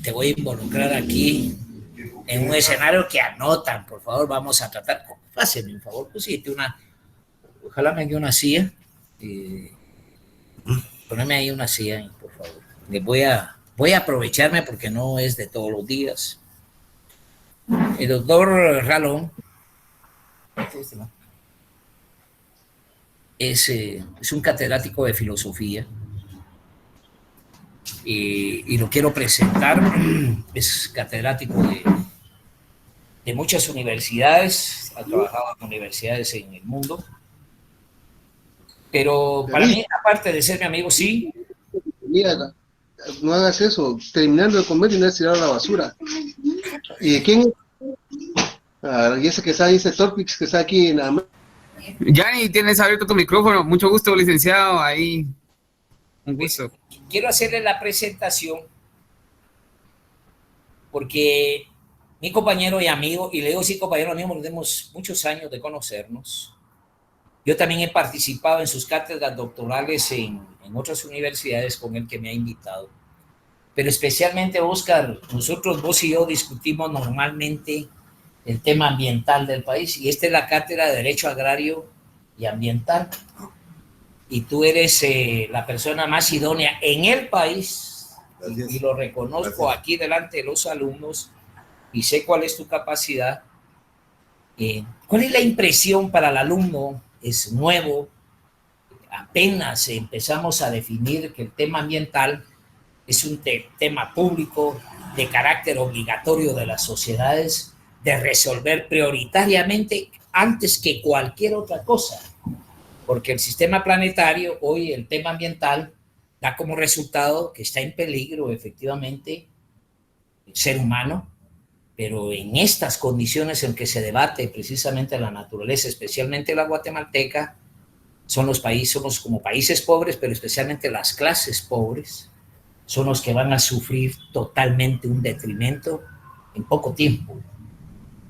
te voy a involucrar aquí en un escenario que anotan, por favor, vamos a tratar. Pásenme, por favor, pusiste ojalá me dé una silla. Poneme ahí una silla, por favor. Voy a aprovecharme porque no es de todos los días. El doctor Ralón es un catedrático de filosofía y lo quiero presentar. Es catedrático de muchas universidades, ha trabajado en universidades en el mundo, pero para mí, aparte de ser mi amigo, sí. Mira, no hagas eso, terminando de comer y no has tirado la basura. ¿Y de quién? Y ese que está ahí, ese Torpix que está aquí en la... Yanni, tienes abierto tu micrófono. Mucho gusto, licenciado. Ahí, un gusto. Quiero hacerle la presentación porque mi compañero y amigo, y le digo sí compañero amigo, nos tenemos muchos años de conocernos. Yo también he participado en sus cátedras doctorales en otras universidades con él que me ha invitado. Pero especialmente, Oscar, nosotros, vos y yo, discutimos normalmente el tema ambiental del país, y esta es la cátedra de Derecho Agrario y Ambiental. Y tú eres la persona más idónea en el país, y lo reconozco. Gracias. Aquí delante de los alumnos, y sé cuál es tu capacidad. ¿Cuál es la impresión para el alumno? Es nuevo, apenas empezamos a definir que el tema ambiental es un tema público de carácter obligatorio de las sociedades, de resolver prioritariamente antes que cualquier otra cosa, porque el sistema planetario, hoy el tema ambiental, da como resultado que está en peligro efectivamente el ser humano, pero en estas condiciones en que se debate precisamente la naturaleza, especialmente la guatemalteca, somos como países pobres, pero especialmente las clases pobres, son los que van a sufrir totalmente un detrimento en poco tiempo.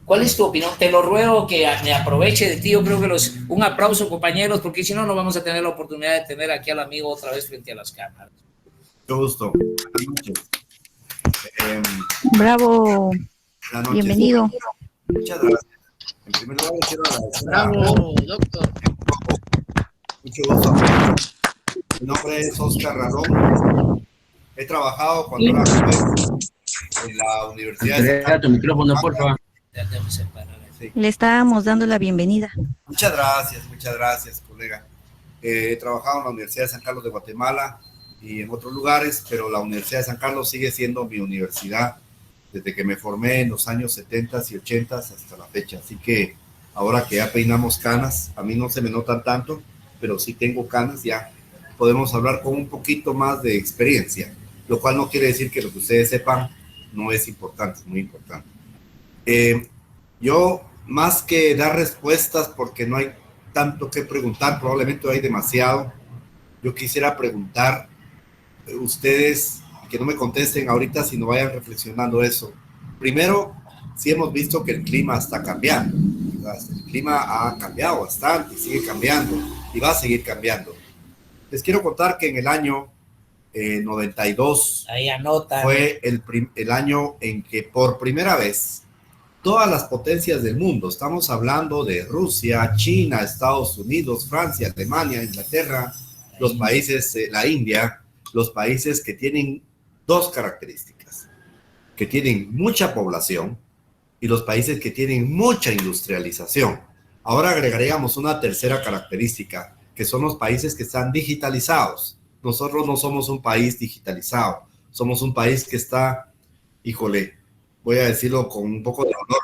¿Cuál es tu opinión? Te lo ruego que me aproveche de ti. Yo creo que un aplauso, compañeros, porque si no, no vamos a tener la oportunidad de tener aquí al amigo otra vez frente a las cámaras. Mucho gusto. Buenas noches. Bravo. Bienvenido. Muchas gracias. En primer lugar, quiero agradecer. Bravo, doctor. Mucho gusto. Mi nombre es Oscar Ralón. He trabajado cuando era joven en la Universidad de San Carlos. Tu micrófono, por favor. Sí. Le estábamos dando la bienvenida. Muchas gracias, colega. He trabajado en la Universidad de San Carlos de Guatemala y en otros lugares, pero la Universidad de San Carlos sigue siendo mi universidad desde que me formé en los años 70 y 80 hasta la fecha. Así que ahora que ya peinamos canas, a mí no se me notan tanto, pero sí tengo canas, ya podemos hablar con un poquito más de experiencia, lo cual no quiere decir que lo que ustedes sepan no es importante, es muy importante. Yo, más que dar respuestas, porque no hay tanto que preguntar, probablemente hay demasiado, yo quisiera preguntar, ustedes, que no me contesten ahorita, sino vayan reflexionando eso. Primero, sí hemos visto que el clima está cambiando, ¿verdad? El clima ha cambiado bastante, sigue cambiando y va a seguir cambiando. Les quiero contar que en el año 92 fue el año en que por primera vez todas las potencias del mundo, estamos hablando de Rusia, China, Estados Unidos, Francia, Alemania, Inglaterra, los países, la India, los países que tienen dos características, que tienen mucha población y los países que tienen mucha industrialización. Ahora agregaríamos una tercera característica, que son los países que están digitalizados. Nosotros no somos un país digitalizado, somos un país que está, híjole, voy a decirlo con un poco de honor,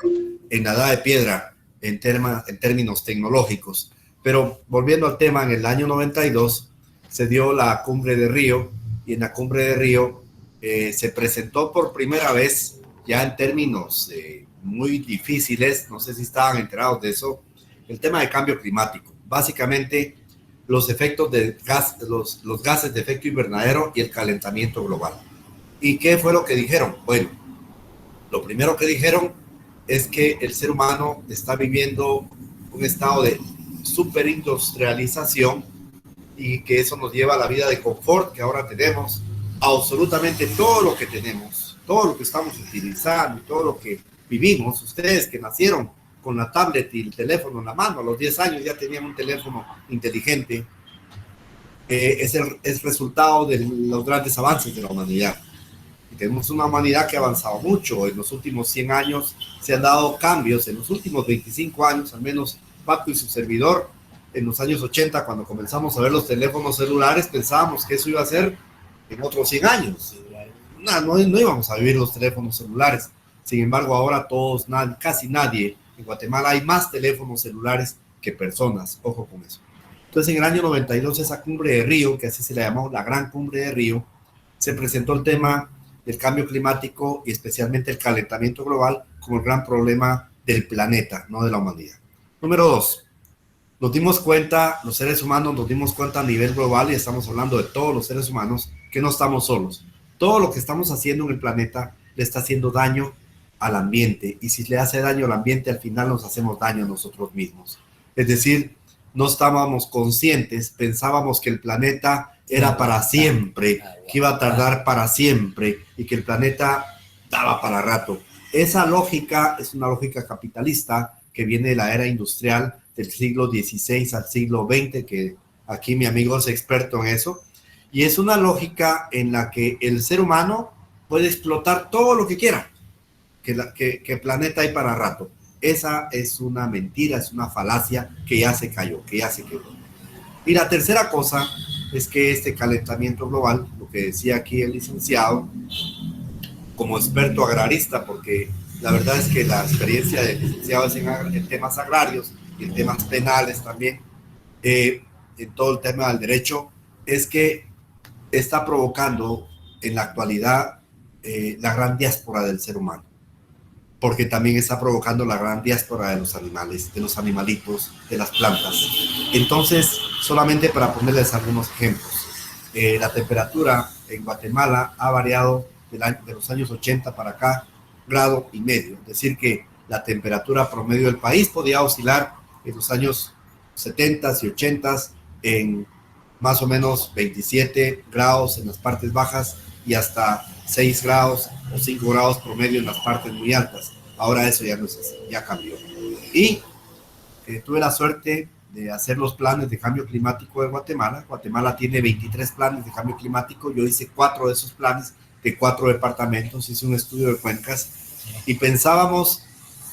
en la edad de piedra en términos tecnológicos. Pero volviendo al tema, en el año 92 se dio la Cumbre de Río, y en la Cumbre de Río se presentó por primera vez, ya en términos muy difíciles, no sé si estaban enterados de eso, el tema de cambio climático. Básicamente, los efectos de gas, los gases de efecto invernadero y el calentamiento global. ¿Y qué fue lo que dijeron? Bueno, lo primero que dijeron es que el ser humano está viviendo un estado de superindustrialización y que eso nos lleva a la vida de confort que ahora tenemos. Absolutamente todo lo que tenemos todo lo que estamos utilizando, todo lo que vivimos, ustedes que nacieron con la tablet y el teléfono en la mano, a los 10 años ya tenían un teléfono inteligente, es resultado de los grandes avances de la humanidad. Y tenemos una humanidad que ha avanzado mucho. En los últimos 100 años se han dado cambios, en los últimos 25 años, al menos Paco y su servidor, en los años 80, cuando comenzamos a ver los teléfonos celulares, pensábamos que eso iba a ser en otros 100 años. No íbamos a vivir los teléfonos celulares. Sin embargo, ahora casi nadie, en Guatemala hay más teléfonos celulares que personas. Ojo con eso. Entonces, en el año 92, esa cumbre de Río, que así se le llamó la Gran Cumbre de Río, se presentó el tema del cambio climático y especialmente el calentamiento global como el gran problema del planeta, no de la humanidad. Número 2. Nos dimos cuenta, los seres humanos nos dimos cuenta a nivel global, y estamos hablando de todos los seres humanos, que no estamos solos. Todo lo que estamos haciendo en el planeta le está haciendo daño al ambiente, y si le hace daño al ambiente, al final nos hacemos daño a nosotros mismos. Es decir, no estábamos conscientes, pensábamos que el planeta era para siempre, que iba a tardar para siempre y que el planeta daba para rato. Esa lógica es una lógica capitalista que viene de la era industrial del siglo XVI al siglo XX, que aquí mi amigo es experto en eso, y es una lógica en la que el ser humano puede explotar todo lo que quiera, que el planeta hay para rato. Esa es una mentira, es una falacia que ya se cayó, que ya se quedó. Y la tercera cosa es que este calentamiento global, lo que decía aquí el licenciado, como experto agrarista, porque la verdad es que la experiencia del licenciado es en temas agrarios y en temas penales también, en todo el tema del derecho, es que está provocando en la actualidad la gran diáspora del ser humano, porque también está provocando la gran diáspora de los animales, de los animalitos, de las plantas. Entonces, solamente para ponerles algunos ejemplos, la temperatura en Guatemala ha variado de los años 80 para acá, 1,5 grados, es decir que la temperatura promedio del país podía oscilar en los años 70 y 80 en más o menos 27 grados en las partes bajas y hasta 6 grados o 5 grados promedio en las partes muy altas. Ahora eso ya no es así, ya cambió. Y tuve la suerte de hacer los planes de cambio climático de Guatemala. Guatemala tiene 23 planes de cambio climático. Yo hice 4 de esos planes de 4 departamentos, hice un estudio de cuencas y pensábamos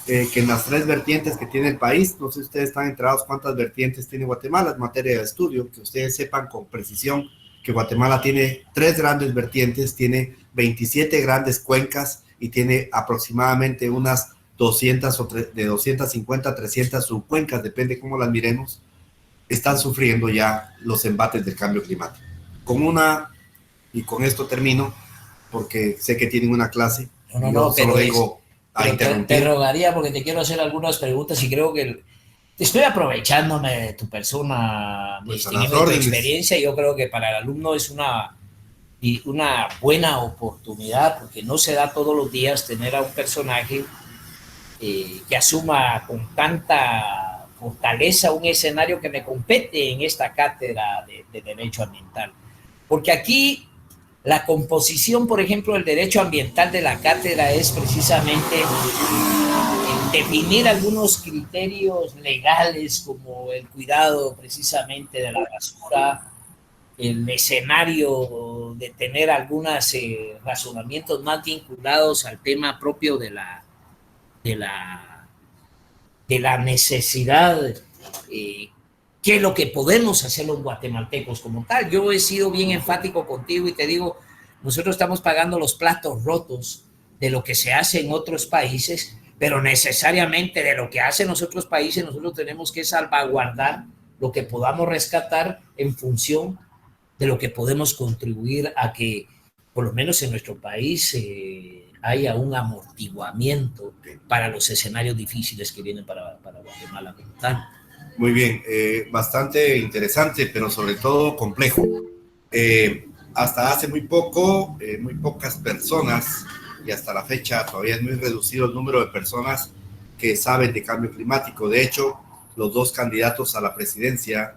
que en las 3 vertientes que tiene el país, no sé si ustedes están enterados cuántas vertientes tiene Guatemala en materia de estudio, que ustedes sepan con precisión que Guatemala tiene 3 grandes vertientes, tiene 27 grandes cuencas y tiene aproximadamente unas 200 o de 250 a 300 subcuencas, depende cómo las miremos, están sufriendo ya los embates del cambio climático. Y con esto termino, porque sé que tienen una clase. No, solo vengo a interrumpir. Te rogaría porque te quiero hacer algunas preguntas y creo que estoy aprovechándome de tu persona, pues de tu experiencia. Yo creo que para el alumno es una buena oportunidad, porque no se da todos los días tener a un personaje que asuma con tanta fortaleza un escenario que me compete en esta cátedra de Derecho Ambiental. Porque aquí la composición, por ejemplo, del derecho ambiental de la cátedra es precisamente definir algunos criterios legales como el cuidado precisamente de la basura, el escenario de tener algunos razonamientos más vinculados al tema propio de la necesidad, qué es lo que podemos hacer los guatemaltecos como tal. Yo he sido bien enfático contigo y te digo, nosotros estamos pagando los platos rotos de lo que se hace en otros países, pero necesariamente de lo que hacen los otros países nosotros tenemos que salvaguardar lo que podamos rescatar en función de lo que podemos contribuir a que, por lo menos en nuestro país, haya un amortiguamiento para los escenarios difíciles que vienen para Guatemala. Muy bien, bastante interesante, pero sobre todo complejo. Hasta hace muy poco, muy pocas personas, y hasta la fecha todavía es muy reducido el número de personas que saben de cambio climático. De hecho, los 2 candidatos a la presidencia,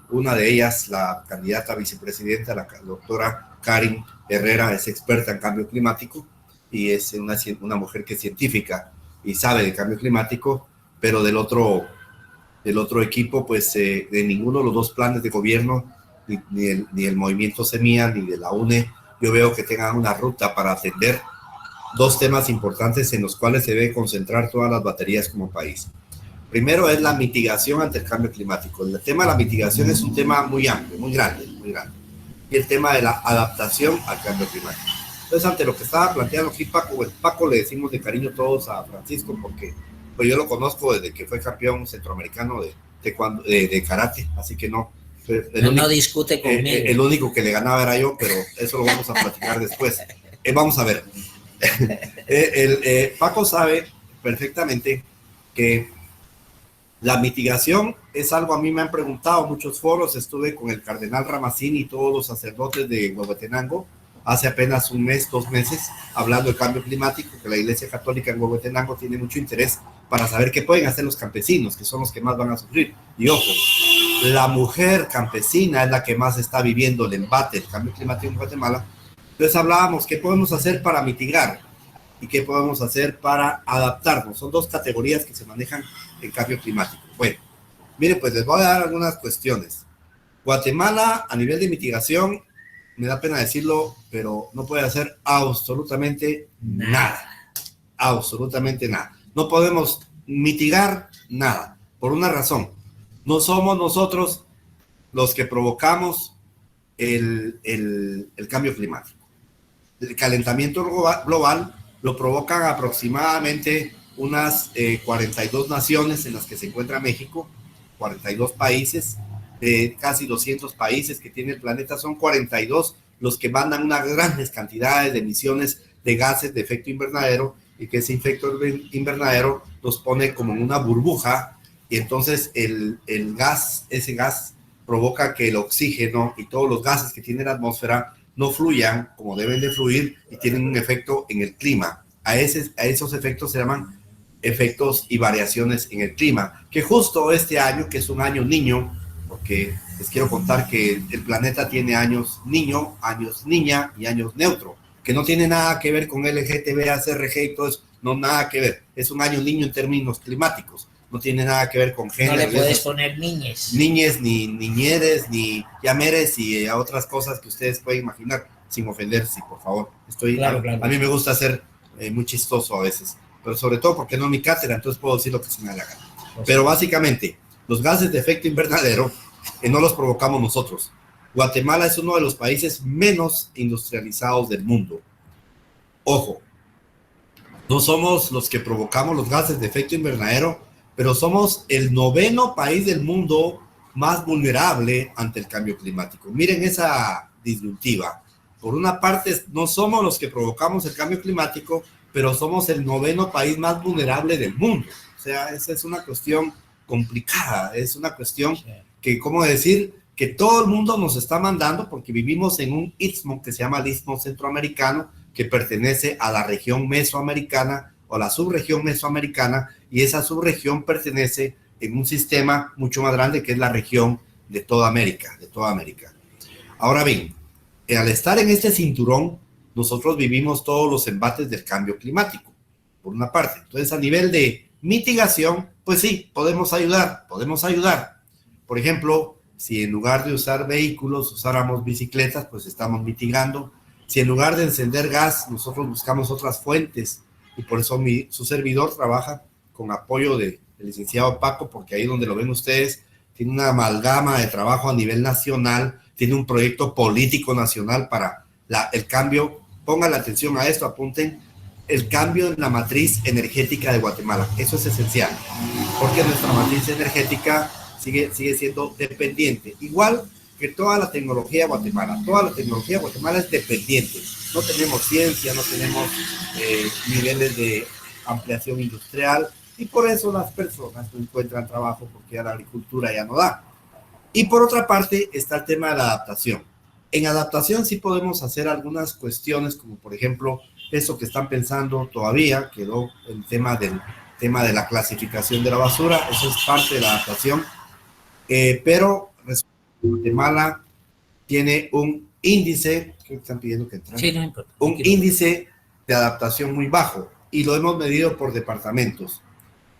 una de ellas, la candidata a vicepresidenta, la doctora Karin Herrera, es experta en cambio climático, y es una mujer que es científica y sabe de cambio climático, pero del otro equipo, pues de ninguno de los dos planes de gobierno, ni el movimiento Semilla, ni de la UNE, yo veo que tengan una ruta para atender dos temas importantes en los cuales se debe concentrar todas las baterías como país. Primero es la mitigación ante el cambio climático. El tema de la mitigación es un tema muy amplio, muy grande. Y el tema de la adaptación al cambio climático. Entonces, ante lo que estaba planteando aquí Paco le decimos de cariño todos a Francisco, porque pues yo lo conozco desde que fue campeón centroamericano de karate, así que no. No discute conmigo. El único que le ganaba era yo, pero eso lo vamos a platicar después. Vamos a ver. Paco sabe perfectamente que la mitigación es algo, a mí me han preguntado muchos foros, estuve con el cardenal Ramazzini y todos los sacerdotes de Huehuetenango hace apenas un mes, 2 meses, hablando del cambio climático, que la Iglesia Católica en Huehuetenango tiene mucho interés para saber qué pueden hacer los campesinos, que son los que más van a sufrir. Y ojo, la mujer campesina es la que más está viviendo el embate del cambio climático en Guatemala. Entonces hablábamos, ¿qué podemos hacer para mitigar? ¿Y qué podemos hacer para adaptarnos? Son 2 categorías que se manejan en cambio climático. Bueno, mire, pues les voy a dar algunas cuestiones. Guatemala, a nivel de mitigación, me da pena decirlo, pero no puede hacer absolutamente nada. Absolutamente nada. No podemos mitigar nada, por una razón. No somos nosotros los que provocamos el cambio climático. El calentamiento global lo provocan aproximadamente unas 42 naciones en las que se encuentra México, 42 países, casi 200 países que tiene el planeta, son 42 los que mandan unas grandes cantidades de emisiones de gases de efecto invernadero, y que ese efecto invernadero los pone como en una burbuja, y entonces ese gas provoca que el oxígeno y todos los gases que tiene la atmósfera no fluyan como deben de fluir y tienen un efecto en el clima. A esos efectos se llaman efectos y variaciones en el clima, que justo este año, que es un año niño, porque les quiero contar que el planeta tiene años niño, años niña y años neutro, que no tiene nada que ver con LGTB, ACRG y todo eso, no, nada que ver, es un año niño en términos climáticos, no tiene nada que ver con género. No le puedes poner niñes. Niñes, ni niñeres, ni llameres y a otras cosas que ustedes pueden imaginar, sin ofenderse, por favor. Claro. A mí me gusta ser muy chistoso a veces, pero sobre todo porque no es mi cátedra, entonces puedo decir lo que se me da la gana. Pero básicamente, los gases de efecto invernadero no los provocamos nosotros. Guatemala es uno de los países menos industrializados del mundo. Ojo, no somos los que provocamos los gases de efecto invernadero, pero somos el 9º país del mundo más vulnerable ante el cambio climático. Miren esa disyuntiva. Por una parte, no somos los que provocamos el cambio climático, pero somos el 9º país más vulnerable del mundo. O sea, esa es una cuestión complicada, es una cuestión que, ¿cómo decir? Que todo el mundo nos está mandando, porque vivimos en un istmo que se llama el Istmo Centroamericano, que pertenece a la región mesoamericana o la subregión mesoamericana, y esa subregión pertenece en un sistema mucho más grande que es la región de toda América, Ahora bien, al estar en este cinturón, nosotros vivimos todos los embates del cambio climático, por una parte. Entonces, a nivel de mitigación, pues sí, podemos ayudar. Por ejemplo, si en lugar de usar vehículos, usáramos bicicletas, pues estamos mitigando. Si en lugar de encender gas, nosotros buscamos otras fuentes, y por eso su servidor trabaja con apoyo del licenciado Paco, porque ahí donde lo ven ustedes, tiene una amalgama de trabajo a nivel nacional, tiene un proyecto político nacional para el cambio. Pongan la atención a esto, apunten, el cambio en la matriz energética de Guatemala. Eso es esencial, porque nuestra matriz energética sigue siendo dependiente, igual que toda la tecnología de Guatemala. Toda la tecnología de Guatemala es dependiente. No tenemos ciencia, no tenemos niveles de ampliación industrial, y por eso las personas no encuentran trabajo, porque ya la agricultura ya no da. Y por otra parte está el tema de la adaptación. En adaptación sí podemos hacer algunas cuestiones, como por ejemplo, eso que están pensando todavía, quedó el tema de la clasificación de la basura, eso es parte de la adaptación, pero Guatemala tiene un índice, que están pidiendo que entre, sí, no importa, un índice de adaptación muy bajo y lo hemos medido por departamentos.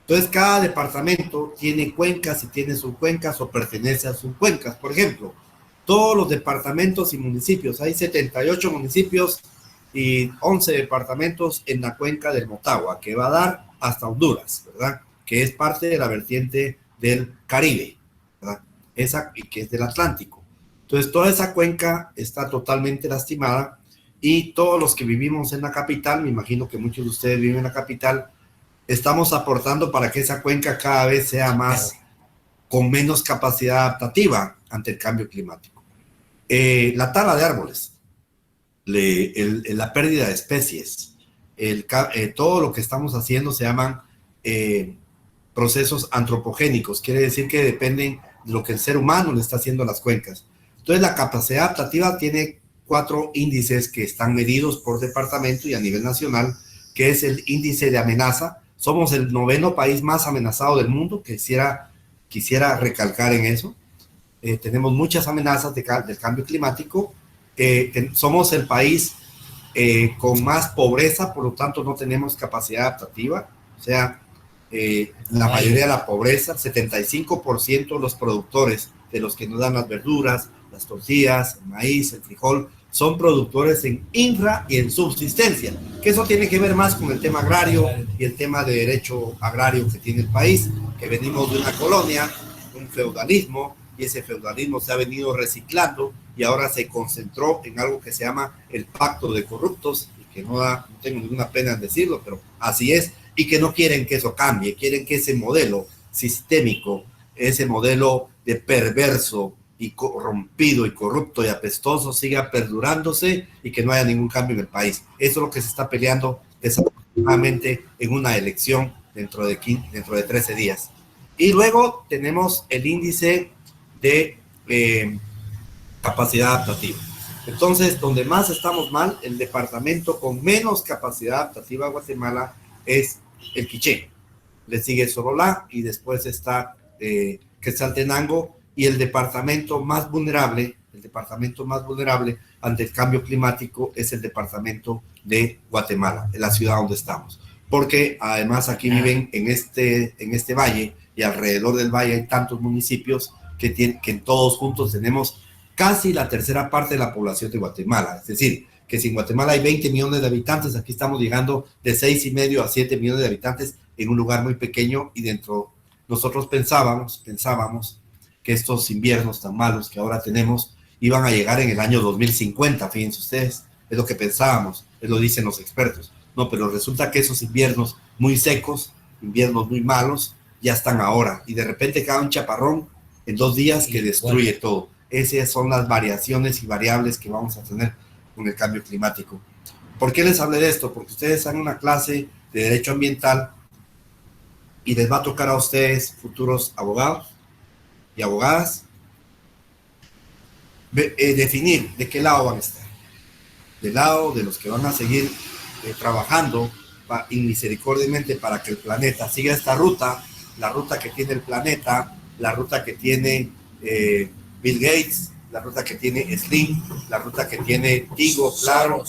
Entonces, cada departamento tiene cuencas y tiene subcuencas o pertenece a subcuencas. Por ejemplo, todos los departamentos y municipios, hay 78 municipios y 11 departamentos en la cuenca del Motagua, que va a dar hasta Honduras, ¿verdad? Que es parte de la vertiente del Caribe, ¿verdad? Esa, y que es del Atlántico. Entonces, toda esa cuenca está totalmente lastimada y todos los que vivimos en la capital, me imagino que muchos de ustedes viven en la capital, estamos aportando para que esa cuenca cada vez sea más, con menos capacidad adaptativa ante el cambio climático. La tala de árboles, la pérdida de especies, todo lo que estamos haciendo se llaman procesos antropogénicos, quiere decir que dependen de lo que el ser humano le está haciendo a las cuencas. Entonces, la capacidad adaptativa tiene 4 índices que están medidos por departamento y a nivel nacional, que es el índice de amenaza. Somos el 9º país más amenazado del mundo, quisiera recalcar en eso. Tenemos muchas amenazas del cambio climático. Somos el país con más pobreza, por lo tanto no tenemos capacidad adaptativa. O sea, la mayoría de la pobreza, 75% de los productores de los que nos dan las verduras, las tortillas, el maíz, el frijol, son productores en infra y en subsistencia, que eso tiene que ver más con el tema agrario y el tema de derecho agrario que tiene el país, que venimos de una colonia, un feudalismo, y ese feudalismo se ha venido reciclando y ahora se concentró en algo que se llama el pacto de corruptos, y que no tengo ninguna pena en decirlo, pero así es, y que no quieren que eso cambie, quieren que ese modelo sistémico, ese modelo de perverso y corrompido y corrupto y apestoso siga perdurándose y que no haya ningún cambio en el país. Eso es lo que se está peleando desafortunadamente en una elección dentro de 13 días. Y luego tenemos el índice de capacidad adaptativa. Entonces, donde más estamos mal, el departamento con menos capacidad adaptativa de Guatemala es el Quiché. Le sigue Sololá y después está Quetzaltenango, y el departamento más vulnerable ante el cambio climático es el departamento de Guatemala, en la ciudad donde estamos. Porque además aquí viven en este valle y alrededor del valle hay tantos municipios que todos juntos tenemos casi la tercera parte de la población de Guatemala. Es decir, que si en Guatemala hay 20 millones de habitantes, aquí estamos llegando de 6,5 a 7 millones de habitantes en un lugar muy pequeño, y dentro nosotros pensábamos que estos inviernos tan malos que ahora tenemos iban a llegar en el año 2050, fíjense ustedes, es lo que pensábamos, es lo dicen los expertos. No, pero resulta que esos inviernos muy secos, inviernos muy malos, ya están ahora, y de repente cae un chaparrón en 2 días que destruye todo. Esas son las variaciones y variables que vamos a tener con el cambio climático. ¿Por qué les hablé de esto? Porque ustedes están en una clase de Derecho Ambiental y les va a tocar a ustedes, futuros abogados y abogadas, definir de qué lado van a estar. Del lado de los que van a seguir trabajando misericordiamente para que el planeta siga esta ruta, la ruta que tiene el planeta, la ruta que tiene Bill Gates, la ruta que tiene Slim, la ruta que tiene Tigo, Claro,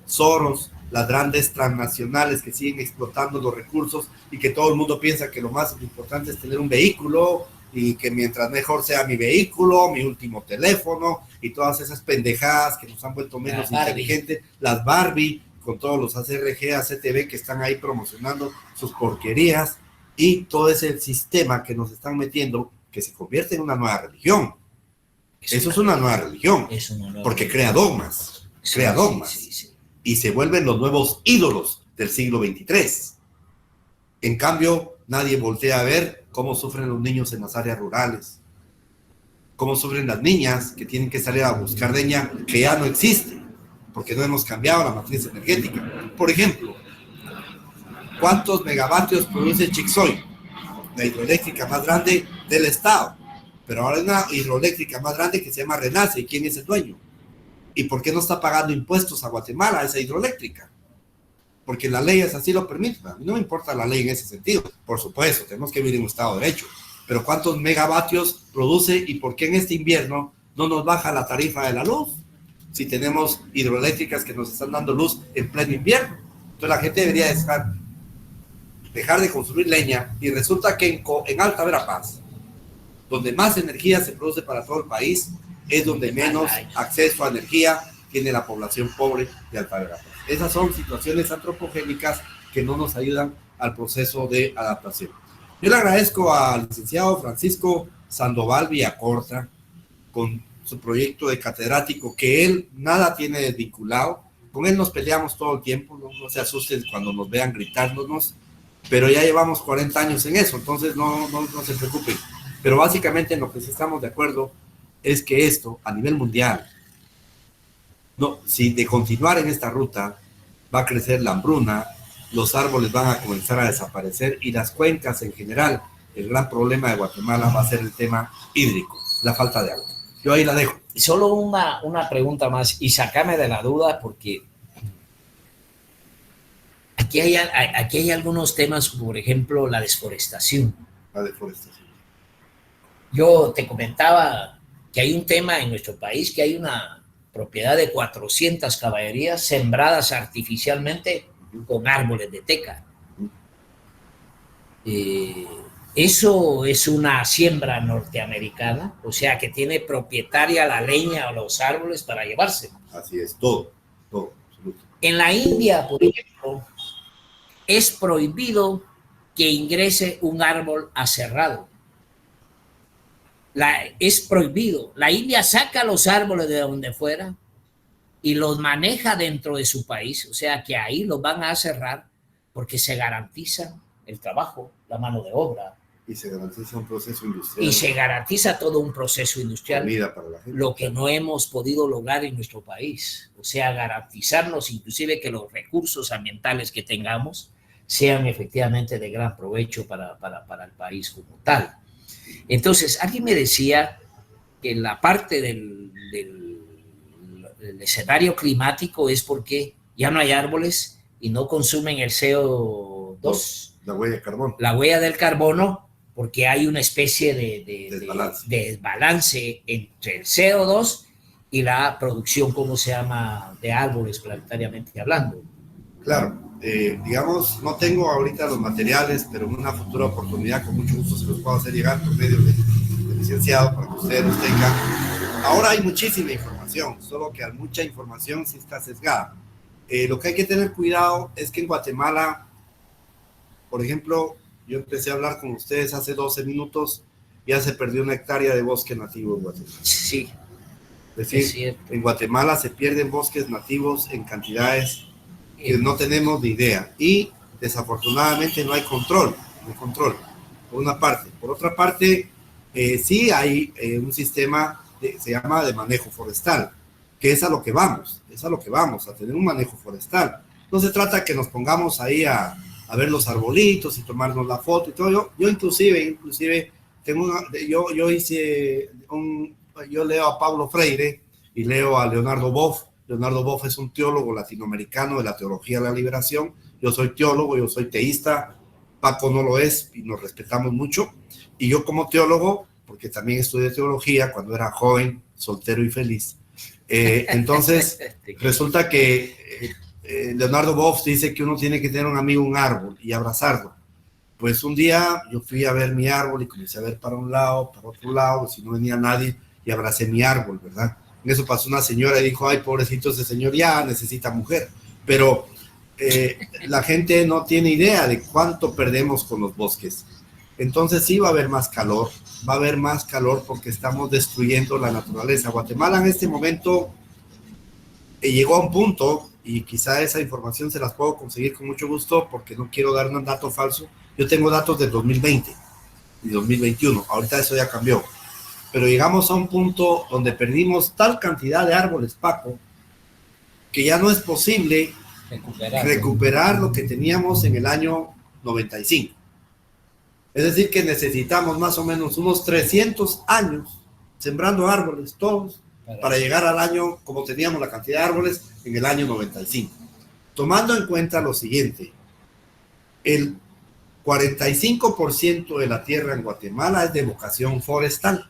Soros, las grandes transnacionales que siguen explotando los recursos y que todo el mundo piensa que lo más importante es tener un vehículo, y que mientras mejor sea mi vehículo, mi último teléfono y todas esas pendejadas que nos han vuelto menos inteligentes, las Barbie, con todos los ACRG, ACTV que están ahí promocionando sus porquerías, y todo ese sistema que nos están metiendo, que se convierte en una nueva religión. Eso es una nueva religión, porque crea dogmas, y se vuelven los nuevos ídolos del siglo XXIII. En cambio, nadie voltea a ver cómo sufren los niños en las áreas rurales, cómo sufren las niñas que tienen que salir a buscar leña que ya no existe, porque no hemos cambiado la matriz energética. Por ejemplo, ¿cuántos megavatios produce Chixoy? La hidroeléctrica más grande del estado, pero ahora hay una hidroeléctrica más grande que se llama Renace. ¿Y quién es el dueño? ¿Y por qué no está pagando impuestos a Guatemala, a esa hidroeléctrica? Porque las leyes así lo permiten. A mí no me importa la ley en ese sentido. Por supuesto, tenemos que vivir en un estado de derecho. Pero ¿cuántos megavatios produce y por qué en este invierno no nos baja la tarifa de la luz? Si tenemos hidroeléctricas que nos están dando luz en pleno invierno. Entonces la gente debería dejar de consumir leña, y resulta que en Alta Verapaz, donde más energía se produce para todo el país, es donde menos acceso a energía tiene la población pobre de Alta Verapaz. Esas son situaciones antropogénicas que no nos ayudan al proceso de adaptación. Yo le agradezco al licenciado Francisco Sandoval Villacorta con su proyecto de catedrático, que él nada tiene desvinculado. Con él nos peleamos todo el tiempo, no se asusten cuando nos vean gritándonos, pero ya llevamos 40 años en eso, entonces no se preocupen. Pero básicamente en lo que sí estamos de acuerdo es que esto, a nivel mundial, si de continuar en esta ruta, va a crecer la hambruna, los árboles van a comenzar a desaparecer, y las cuencas en general, el gran problema de Guatemala va a ser el tema hídrico, la falta de agua. Yo ahí la dejo. Solo una pregunta más, y sácame de la duda, porque aquí hay algunos temas, por ejemplo, la deforestación. La deforestación. Yo te comentaba que hay un tema en nuestro país, que hay una propiedad de 400 caballerías sembradas artificialmente con árboles de teca. Eso es una siembra norteamericana, o sea que tiene propietaria la leña o los árboles para llevarse. Así es, todo, absoluto. En la India, por ejemplo, es prohibido que ingrese un árbol aserrado. Es prohibido. La India saca los árboles de donde fuera y los maneja dentro de su país, o sea que ahí los van a aserrar porque se garantiza el trabajo, la mano de obra. Y se garantiza un proceso industrial. Y se garantiza todo un proceso industrial. Comida para la gente. Lo que no hemos podido lograr en nuestro país. O sea, garantizarnos inclusive que los recursos ambientales que tengamos sean efectivamente de gran provecho para el país como tal. Entonces, alguien me decía que la parte del escenario climático es porque ya no hay árboles y no consumen el CO2. La huella de carbono. La huella del carbono, porque hay una especie de desbalance entre el CO2 y la producción, ¿cómo se llama?, de árboles planetariamente hablando. Claro, digamos, no tengo ahorita los materiales, pero en una futura oportunidad con mucho gusto se los puedo hacer llegar por medio del licenciado para que ustedes los tengan. Ahora hay muchísima información, solo que mucha información sí está sesgada. Lo que hay que tener cuidado es que en Guatemala, por ejemplo, yo empecé a hablar con ustedes hace 12 minutos, ya se perdió 1 hectárea de bosque nativo en Guatemala. Sí. Es decir, en Guatemala se pierden bosques nativos en cantidades que no tenemos ni idea, y desafortunadamente no hay control, por una parte. Por otra parte, sí hay un sistema, se llama de manejo forestal, que es a lo que vamos, a tener un manejo forestal. No se trata que nos pongamos ahí a ver los arbolitos y tomarnos la foto y todo. Yo inclusive tengo yo leo a Paulo Freire y leo a Leonardo Boff. Leonardo Boff es un teólogo latinoamericano de la teología de la liberación. Yo soy teólogo, yo soy teísta, Paco no lo es y nos respetamos mucho. Y yo como teólogo, porque también estudié teología cuando era joven, soltero y feliz, entonces resulta que Leonardo Boff dice que uno tiene que tener un amigo, un árbol, y abrazarlo. Pues un día yo fui a ver mi árbol y comencé a ver para un lado, para otro lado, si no venía nadie, y abracé mi árbol, ¿verdad? En eso pasó una señora y dijo, ay, pobrecito ese señor, ya necesita mujer. Pero la gente no tiene idea de cuánto perdemos con los bosques. Entonces sí va a haber más calor porque estamos destruyendo la naturaleza. Guatemala en este momento llegó a un punto, y quizá esa información se las puedo conseguir con mucho gusto porque no quiero dar un dato falso. Yo tengo datos del 2020 y 2021, ahorita eso ya cambió. Pero llegamos a un punto donde perdimos tal cantidad de árboles, Paco, que ya no es posible recuperar lo que teníamos en el año 95. Es decir, que necesitamos más o menos unos 300 años sembrando árboles todos para llegar al año, como teníamos la cantidad de árboles en el año 95. Tomando en cuenta lo siguiente, el 45% de la tierra en Guatemala es de vocación forestal.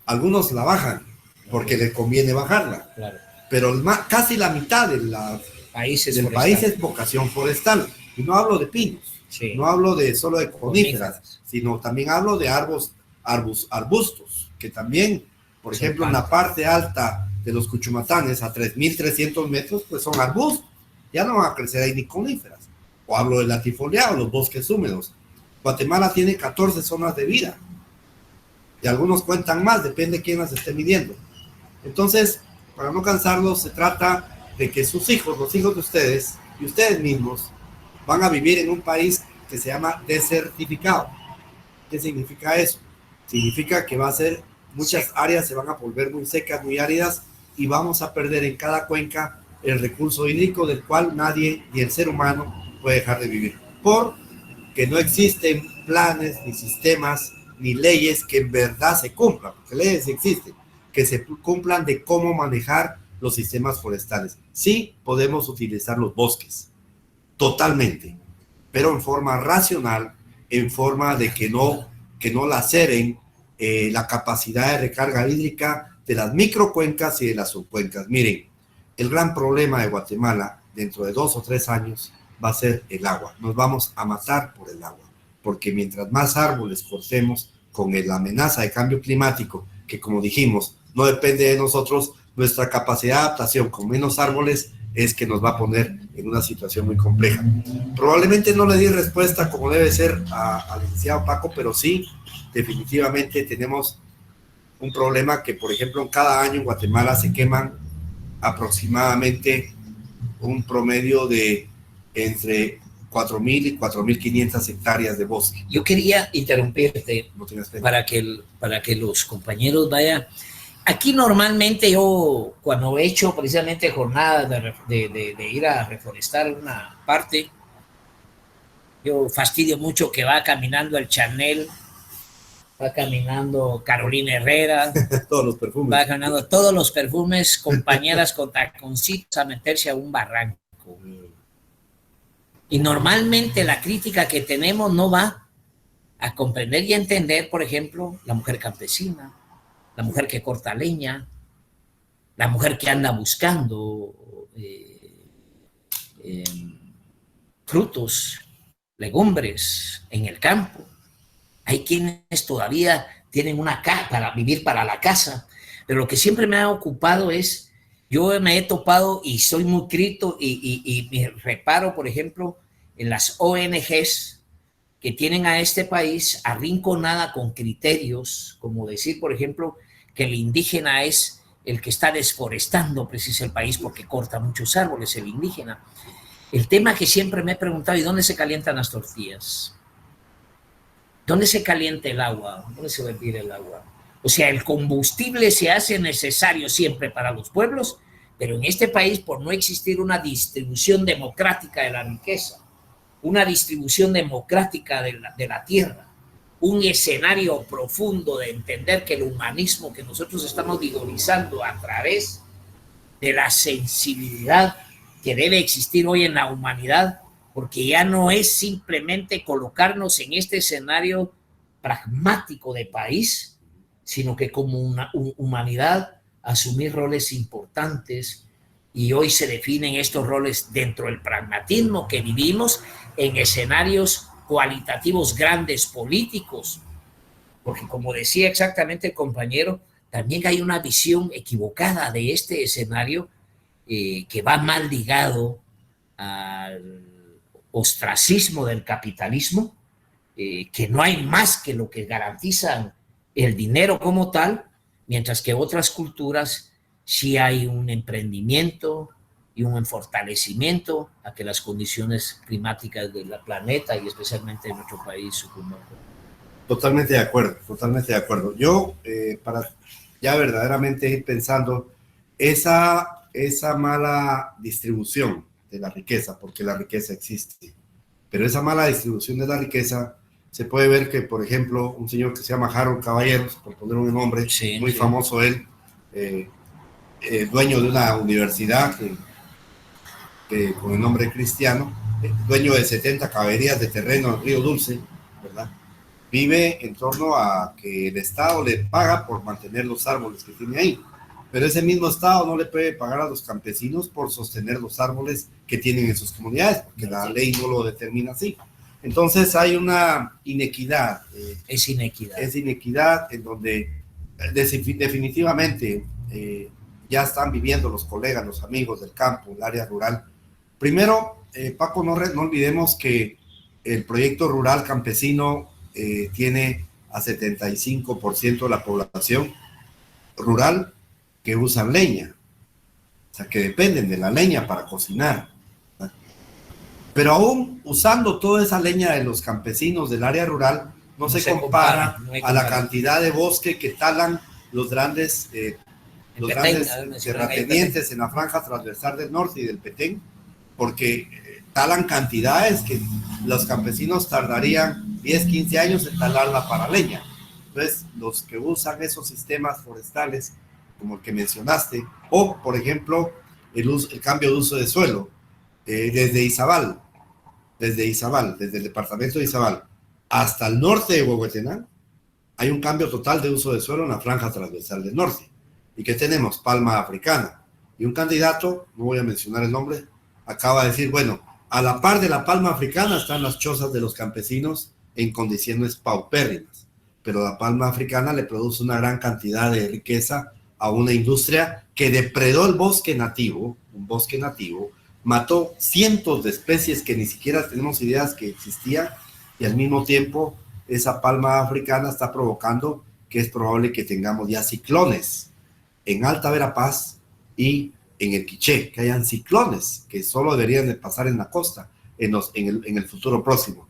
Algunos la bajan porque les conviene bajarla, claro. Pero casi la mitad de la país del país es vocación forestal. Y no hablo de pinos, sí. No hablo de solo de coníferas, sino también hablo de arbustos, que también, por ejemplo, en la parte alta de los Cuchumatanes, a 3.300 metros, pues son arbustos. Ya no van a crecer ahí ni coníferas. O hablo del latifoliado, los bosques húmedos. Guatemala tiene 14 zonas de vida. Y algunos cuentan más, depende de quién las esté midiendo. Entonces, para no cansarlos, se trata de que sus hijos, los hijos de ustedes y ustedes mismos, van a vivir en un país que se llama desertificado. ¿Qué significa eso? Significa que va a ser, muchas áreas se van a volver muy secas, muy áridas, y vamos a perder en cada cuenca el recurso hídrico del cual nadie, ni el ser humano, puede dejar de vivir. Porque no existen planes, ni sistemas, ni leyes que en verdad se cumplan, porque leyes existen, que se cumplan de cómo manejar los sistemas forestales. Sí podemos utilizar los bosques, totalmente, pero en forma racional, en forma de que no laceren la capacidad de recarga hídrica de las microcuencas y de las subcuencas. Miren, el gran problema de Guatemala dentro de 2 o 3 años va a ser el agua. Nos vamos a matar por el agua, porque mientras más árboles cortemos con la amenaza de cambio climático, que como dijimos, no depende de nosotros, nuestra capacidad de adaptación con menos árboles es que nos va a poner en una situación muy compleja. Probablemente no le di respuesta como debe ser al licenciado Paco, pero sí, definitivamente tenemos un problema que, por ejemplo, en cada año en Guatemala se queman aproximadamente un promedio de entre 4.000 y 4.500 hectáreas de bosque. Yo quería interrumpirte para que los compañeros vayan. Aquí normalmente yo, cuando he hecho precisamente jornadas de ir a reforestar una parte, yo fastidio mucho que va caminando el Chanel, va caminando Carolina Herrera, todos los perfumes. Va caminando todos los perfumes, compañeras con taconcitos a meterse a un barranco. Y normalmente la crítica que tenemos no va a comprender y entender, por ejemplo, la mujer campesina, la mujer que corta leña, la mujer que anda buscando frutos, legumbres en el campo. Hay quienes todavía tienen una casa para vivir para la casa, pero lo que siempre me ha ocupado es, yo me he topado y soy muy crítico y me reparo, por ejemplo, en las ONGs que tienen a este país arrinconada con criterios, como decir, por ejemplo, que el indígena es el que está desforestando precisamente el país porque corta muchos árboles, el indígena. El tema que siempre me he preguntado, ¿y dónde se calientan las tortillas? ¿Dónde se calienta el agua? ¿Dónde se va a hervir el agua? O sea, el combustible se hace necesario siempre para los pueblos, pero en este país, por no existir una distribución democrática de la riqueza, una distribución democrática de la tierra, un escenario profundo de entender que el humanismo que nosotros estamos visualizando a través de la sensibilidad que debe existir hoy en la humanidad, porque ya no es simplemente colocarnos en este escenario pragmático de país, sino que como una humanidad asumir roles importantes, y hoy se definen estos roles dentro del pragmatismo que vivimos en escenarios cualitativos grandes políticos, porque como decía exactamente el compañero, también hay una visión equivocada de este escenario que va mal ligado al ostracismo del capitalismo, que no hay más que lo que garantizan el dinero como tal, mientras que otras culturas sí hay un emprendimiento y un fortalecimiento a que las condiciones climáticas del planeta y especialmente en nuestro país sucumban. Totalmente de acuerdo, totalmente de acuerdo. Yo, para ya verdaderamente ir pensando, esa mala distribución de la riqueza, porque la riqueza existe, pero esa mala distribución de la riqueza, se puede ver que, por ejemplo, un señor que se llama Harold Caballeros, por poner un nombre, muy famoso él, dueño de una universidad con el nombre cristiano, dueño de 70 caballerías de terreno en Río Dulce, ¿verdad? Vive en torno a que el Estado le paga por mantener los árboles que tiene ahí. pero ese mismo Estado no le puede pagar a los campesinos por sostener los árboles que tienen en sus comunidades, porque la ley no lo determina así. Entonces hay una inequidad. Es inequidad. Es inequidad en donde definitivamente ya están viviendo los colegas, los amigos del campo, el área rural. Primero, Paco, no olvidemos que el proyecto rural campesino tiene a 75% de la población rural que usan leña, o sea, que dependen de la leña para cocinar. Pero aún usando toda esa leña de los campesinos del área rural, no se compara a la cantidad de bosque que talan los grandes terratenientes en la franja transversal del norte y del Petén, porque talan cantidades que los campesinos tardarían 10, 15 años en talarla para leña. Entonces, los que usan esos sistemas forestales, como el que mencionaste, o, por ejemplo, el cambio de uso de suelo, desde Izabal, desde el departamento de Izabal, hasta el norte de Huehuetenango, hay un cambio total de uso de suelo en la franja transversal del norte. ¿Y qué tenemos? Palma africana. Y un candidato, no voy a mencionar el nombre, acaba de decir, bueno, a la par de la palma africana están las chozas de los campesinos en condiciones paupérrimas, pero la palma africana le produce una gran cantidad de riqueza a una industria que depredó el bosque nativo, un bosque nativo, mató cientos de especies que ni siquiera tenemos ideas que existían, y al mismo tiempo esa palma africana está provocando que es probable que tengamos ya ciclones en Alta Verapaz y en el Quiché, que hayan ciclones que solo deberían de pasar en la costa en el futuro próximo.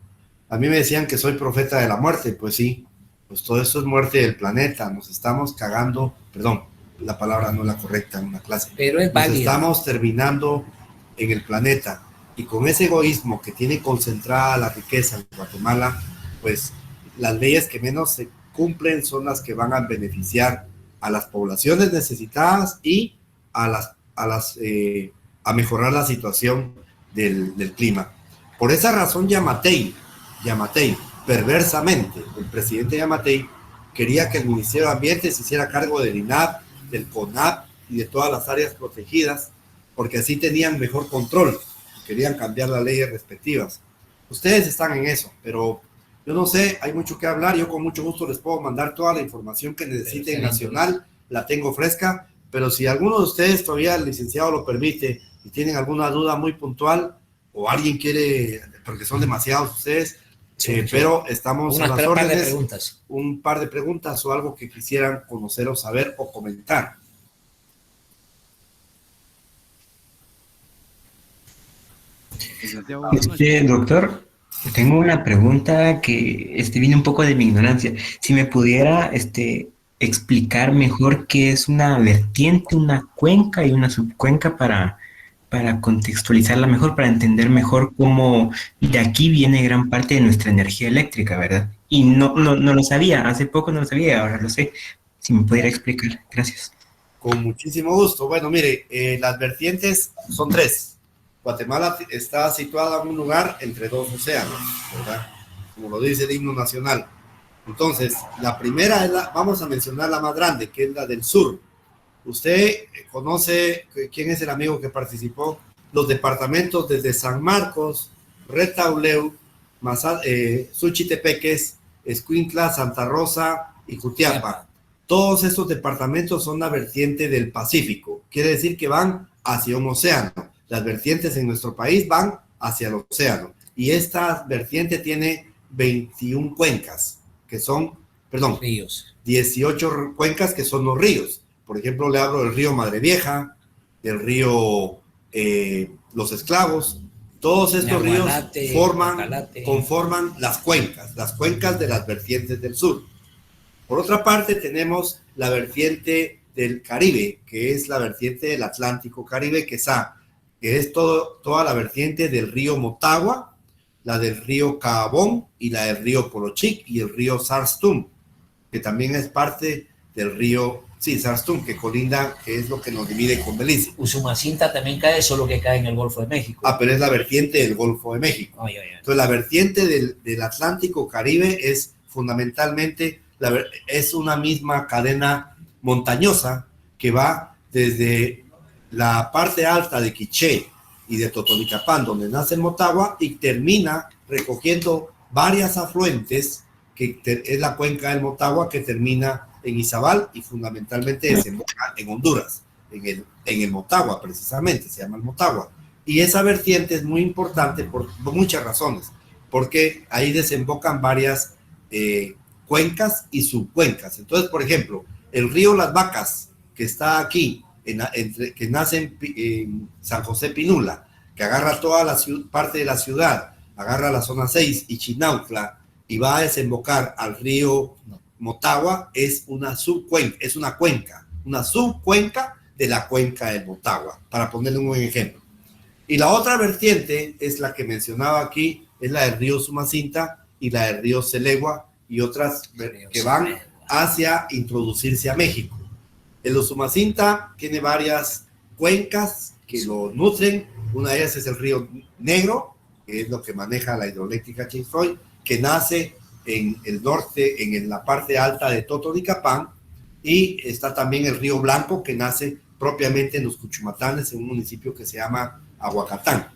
A mí me decían que soy profeta de la muerte, pues sí, pues todo eso es muerte del planeta, nos estamos cagando, perdón, la palabra no es la correcta en una clase, pero es válido. Nos estamos terminando en el planeta, y con ese egoísmo que tiene concentrada la riqueza en Guatemala, pues las leyes que menos se cumplen son las que van a beneficiar a las poblaciones necesitadas y a mejorar la situación del clima. Por esa razón Yamatei, perversamente, el presidente Yamatei quería que el Ministerio de Ambiente se hiciera cargo del INAP, del CONAP y de todas las áreas protegidas, porque así tenían mejor control. Querían cambiar las leyes respectivas. Ustedes están en eso, pero yo no sé, hay mucho que hablar. Yo con mucho gusto les puedo mandar toda la información que necesiten nacional, la tengo fresca, pero si alguno de ustedes todavía el licenciado lo permite y tienen alguna duda muy puntual, o alguien quiere, porque son demasiados ustedes, pero estamos a las órdenes, un par de preguntas o algo que quisieran conocer o saber o comentar. Doctor, tengo una pregunta que viene un poco de mi ignorancia. Si me pudiera explicar mejor qué es una vertiente, una cuenca y una subcuenca para contextualizarla mejor, para entender mejor cómo de aquí viene gran parte de nuestra energía eléctrica, ¿verdad? Y no lo sabía, hace poco no lo sabía, ahora lo sé. Si me pudiera explicar, gracias. Con muchísimo gusto. Bueno, mire, las vertientes son 3. Guatemala está situada en un lugar entre 2 océanos, ¿verdad? Como lo dice el himno nacional. Entonces, la primera vamos a mencionar la más grande, que es la del sur. Usted conoce, ¿quién es el amigo que participó? Los departamentos desde San Marcos, Retauleu, Suchitepeques, Escuintla, Santa Rosa y Jutiapa. Todos estos departamentos son la vertiente del Pacífico. Quiere decir que van hacia un océano. Las vertientes en nuestro país van hacia el océano. Y esta vertiente tiene 21 cuencas, que son, ríos. 18 cuencas que son los ríos. Por ejemplo, le hablo del río Madre Vieja, del río Los Esclavos. Todos estos ríos conforman las cuencas de las vertientes del sur. Por otra parte, tenemos la vertiente del Caribe, que es la vertiente del Atlántico Caribe, que es toda la vertiente del río Motagua, la del río Caabón y la del río Polochic y el río Sarstum, que también es parte del río Sarstum, que colinda, que es lo que nos divide con Belice. Usumacinta también cae, solo que cae en el Golfo de México. Pero es la vertiente del Golfo de México. Entonces, la vertiente del Atlántico Caribe es fundamentalmente, es una misma cadena montañosa que va desde la parte alta de Quiché y de Totonicapán, donde nace el Motagua, y termina recogiendo varias afluentes, que es la cuenca del Motagua, que termina en Izabal y fundamentalmente desemboca en Honduras, en el Motagua precisamente, se llama el Motagua. Y esa vertiente es muy importante por muchas razones, porque ahí desembocan varias cuencas y subcuencas. Entonces, por ejemplo, el río Las Vacas, que está aquí, que nace en San José Pinula, que agarra toda la parte de la ciudad, agarra la zona 6 y Chinautla, y va a desembocar al río Motagua, es una subcuenca, una subcuenca de la cuenca del Motagua, para ponerle un buen ejemplo. Y la otra vertiente es la que mencionaba aquí, es la del río Sumacinta y la del río Celegua y otras que van hacia introducirse a México. El Usumacinta tiene varias cuencas que lo nutren. Una de ellas es el río Negro, que es lo que maneja la hidroeléctrica Chinzoy, que nace en el norte, en la parte alta de Totonicapán, y está también el río Blanco, que nace propiamente en los Cuchumatanes, en un municipio que se llama Aguacatán.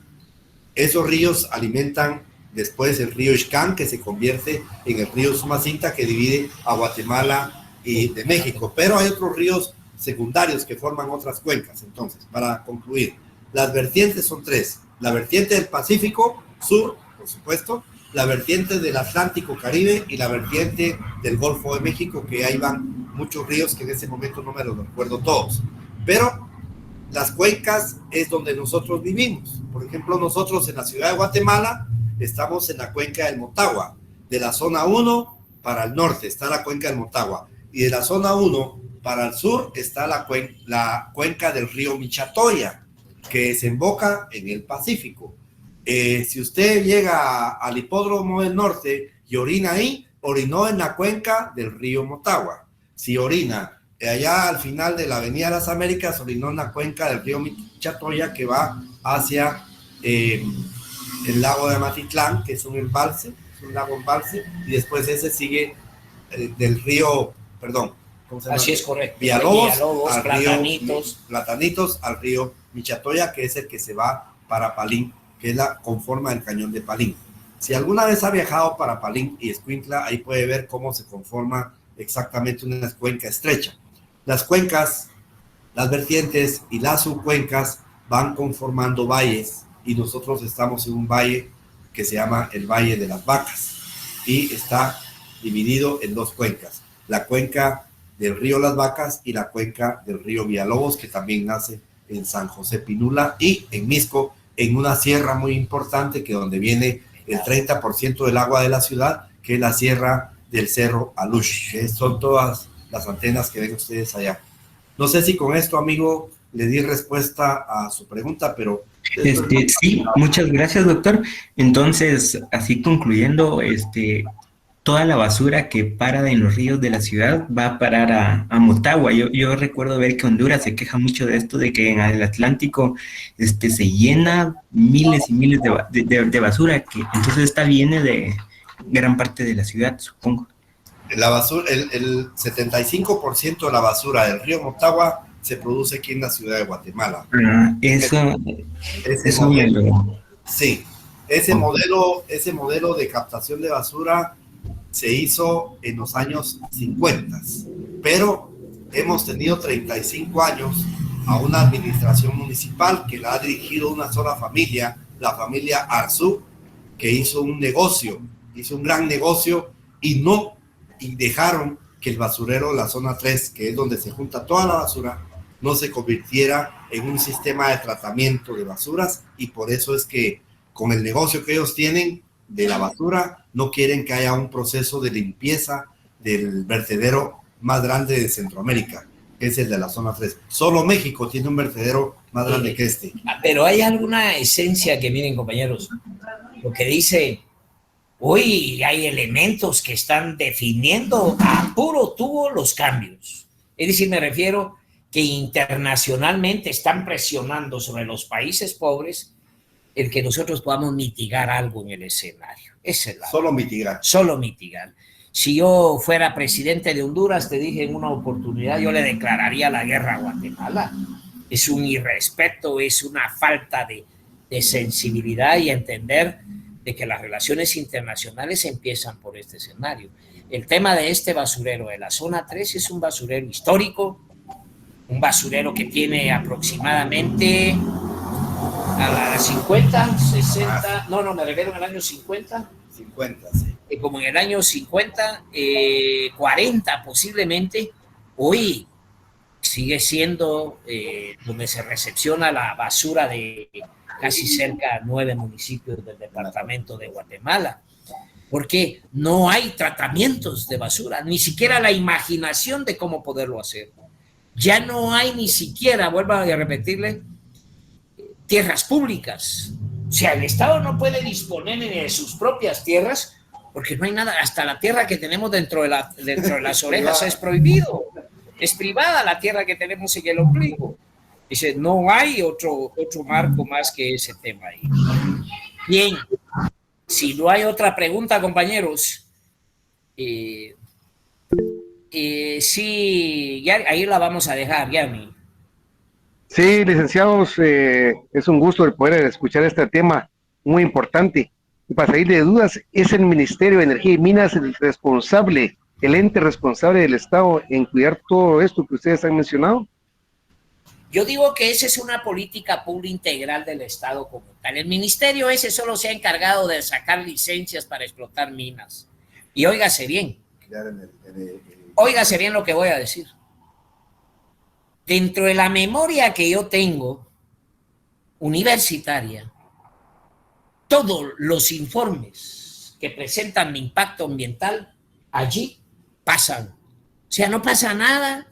Esos ríos alimentan después el río Ixcán, que se convierte en el río Sumacinta, que divide a Guatemala y de México. Pero hay otros ríos secundarios que forman otras cuencas. Entonces, para concluir, las vertientes son tres: la vertiente del Pacífico Sur, por supuesto, la vertiente del Atlántico Caribe y la vertiente del Golfo de México, que ahí van muchos ríos que en ese momento no me los recuerdo todos. Pero las cuencas es donde nosotros vivimos. Por ejemplo, nosotros en la ciudad de Guatemala estamos en la cuenca del Motagua. De la zona 1 para el norte está la cuenca del Motagua, y de la zona 1 para el sur está la cuenca del río Michatoya, que desemboca en el Pacífico. Si usted llega al hipódromo del norte y orina ahí, orinó en la cuenca del río Motagua. Si orina allá al final de la Avenida de las Américas, orinó en la cuenca del río Michatoya, que va hacia el lago de Amatitlán, que es un embalse, es un lago embalse, y después ese sigue del río, perdón, ¿cómo se llama? Así es correcto. Villalobos al Platanitos. río Platanitos, al río Michatoya, que es el que se va para Palín, que es la conforma del cañón de Palín. Si alguna vez ha viajado para Palín y Escuintla, ahí puede ver cómo se conforma exactamente una cuenca estrecha. Las cuencas, las vertientes y las subcuencas van conformando valles, y nosotros estamos en un valle que se llama el Valle de las Vacas, y está dividido en dos cuencas: la cuenca del río Las Vacas y la cuenca del río Villalobos, que también nace en San José Pinula y en Misco, en una sierra muy importante, que donde viene el 30% del agua de la ciudad, que es la sierra del Cerro Alush, que son todas las antenas que ven ustedes allá. No sé si con esto, amigo, le di respuesta a su pregunta, pero... Sí, muchas gracias, doctor. Entonces, así concluyendo, toda la basura que para en los ríos de la ciudad va a parar a Motagua. Yo recuerdo ver que Honduras se queja mucho de esto, de que en el Atlántico se llena miles y miles de basura, que entonces esta viene de gran parte de la ciudad, supongo. La basura, el 75% de la basura del río Motagua se produce aquí en la ciudad de Guatemala. Ese modelo, sí, ese modelo de captación de basura se hizo en los años 50, pero hemos tenido 35 años a una administración municipal que la ha dirigido una sola familia, la familia Arzú, que hizo un gran negocio, y dejaron que el basurero de la zona 3, que es donde se junta toda la basura, no se convirtiera en un sistema de tratamiento de basuras, y por eso es que con el negocio que ellos tienen de la basura, no quieren que haya un proceso de limpieza del vertedero más grande de Centroamérica, que es el de la zona 3. Solo México tiene un vertedero más grande que este. Pero hay alguna esencia que, miren, compañeros, lo que dice, hoy hay elementos que están definiendo a puro tubo los cambios. Es decir, me refiero que internacionalmente están presionando sobre los países pobres el que nosotros podamos mitigar algo en el escenario. Esa es la Solo mitigar. Solo mitigar. Si yo fuera presidente de Honduras, te dije en una oportunidad, yo le declararía la guerra a Guatemala. Es un irrespeto, es una falta de sensibilidad y entender de que las relaciones internacionales empiezan por este escenario. El tema de este basurero de la zona 3 es un basurero histórico, un basurero que tiene aproximadamente a las 50, 60, no, me refiero al año 50. 50, sí. Como en el año 50, 40 posiblemente, hoy sigue siendo donde se recepciona la basura de casi cerca de 9 municipios del departamento de Guatemala, porque no hay tratamientos de basura, ni siquiera la imaginación de cómo poderlo hacer. Ya no hay ni siquiera, vuelvo a repetirle, tierras públicas. O sea, el Estado no puede disponer ni de sus propias tierras porque no hay nada, hasta la tierra que tenemos dentro de las orejas es prohibido. Es privada la tierra que tenemos en el ombligo. Dice, no hay otro marco más que ese tema ahí. Bien, si no hay otra pregunta, compañeros, sí, ya, ahí la vamos a dejar, Yami. Sí, licenciados, es un gusto el poder escuchar este tema muy importante. Y para salir de dudas, es el Ministerio de Energía y Minas el responsable, el ente responsable del Estado en cuidar todo esto que ustedes han mencionado. Yo digo que esa es una política pública integral del Estado como tal. El ministerio ese solo se ha encargado de sacar licencias para explotar minas. Y óigase bien, óigase bien lo que voy a decir. Dentro de la memoria que yo tengo, universitaria, todos los informes que presentan mi impacto ambiental, allí pasan. O sea, no pasa nada.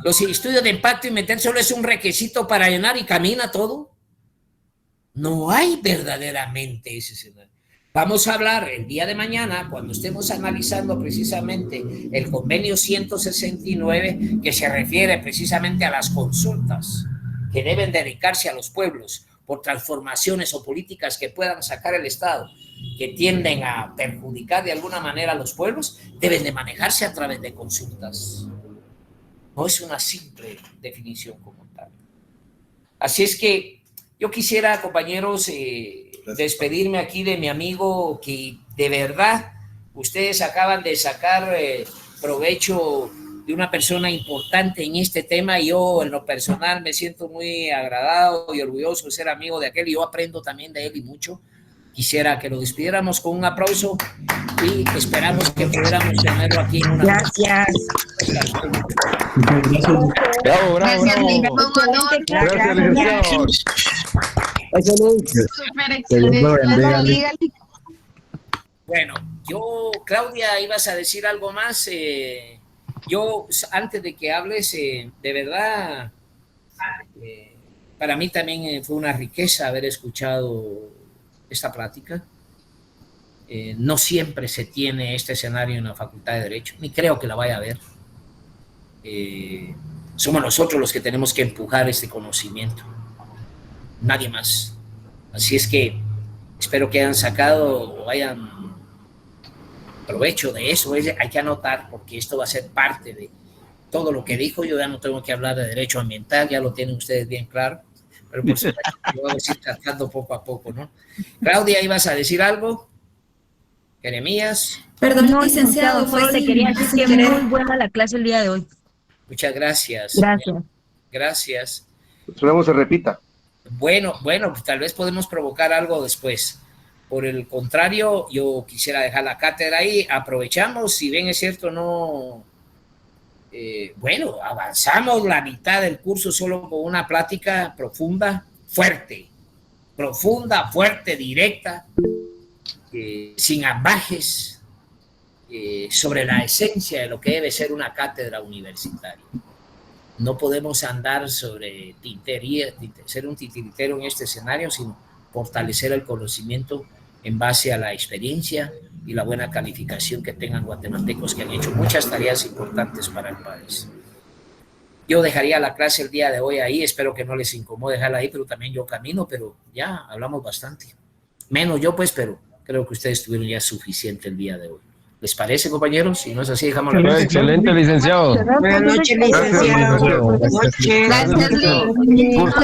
Los estudios de impacto ambiental solo es un requisito para llenar y camina todo. No hay verdaderamente ese escenario. Vamos a hablar el día de mañana, cuando estemos analizando precisamente el convenio 169, que se refiere precisamente a las consultas que deben dedicarse a los pueblos por transformaciones o políticas que puedan sacar el Estado, que tienden a perjudicar de alguna manera a los pueblos, deben de manejarse a través de consultas. No es una simple definición como tal. Así es que yo quisiera, compañeros, despedirme aquí de mi amigo, que de verdad ustedes acaban de sacar provecho de una persona importante en este tema. Yo en lo personal me siento muy agradado y orgulloso de ser amigo de aquel, y yo aprendo también de él y mucho. Quisiera que lo despidiéramos con un aplauso y esperamos que pudiéramos tenerlo aquí en una... Gracias. Bravo, bravo, Gracias, bravo. licenciado. Gracias, licenciado. Súper excelente. Bueno, yo, Claudia, ibas a decir algo más. Yo, antes de que hables, de verdad, para mí también fue una riqueza haber escuchado esta plática. No siempre se tiene este escenario en la Facultad de Derecho, ni creo que la vaya a haber. Somos nosotros los que tenemos que empujar este conocimiento, nadie más. Así es que espero que hayan sacado o hayan provecho de eso. Hay que anotar, porque esto va a ser parte de todo lo que dijo. Yo ya no tengo que hablar de derecho ambiental, ya lo tienen ustedes bien claro, pero por supuesto lo vamos a ir tratando poco a poco, ¿no? Claudia, ¿ibas a decir algo? Jeremías. Perdón, no, licenciado, te quería decir que muy buena la clase el día de hoy. Muchas gracias. Gracias. Gracias. Esperamos se repita. Bueno, pues tal vez podemos provocar algo después. Por el contrario, yo quisiera dejar la cátedra ahí. Aprovechamos, si bien es cierto, no... bueno, avanzamos la mitad del curso solo con una plática profunda, fuerte, directa, sin ambajes, sobre la esencia de lo que debe ser una cátedra universitaria. No podemos andar sobre tintería, ser un titiritero en este escenario, sino fortalecer el conocimiento en base a la experiencia y la buena calificación que tengan guatemaltecos que han hecho muchas tareas importantes para el país. Yo dejaría la clase el día de hoy ahí, espero que no les incomode dejarla ahí, pero también yo camino, pero ya hablamos bastante. Menos yo pues, pero creo que ustedes tuvieron ya suficiente el día de hoy. ¿Les parece, compañeros? Si no es así, dejamos la Excelente, licenciado. Buenas noches, licenciado. Buenas noches. Gracias, Lee. Gusto.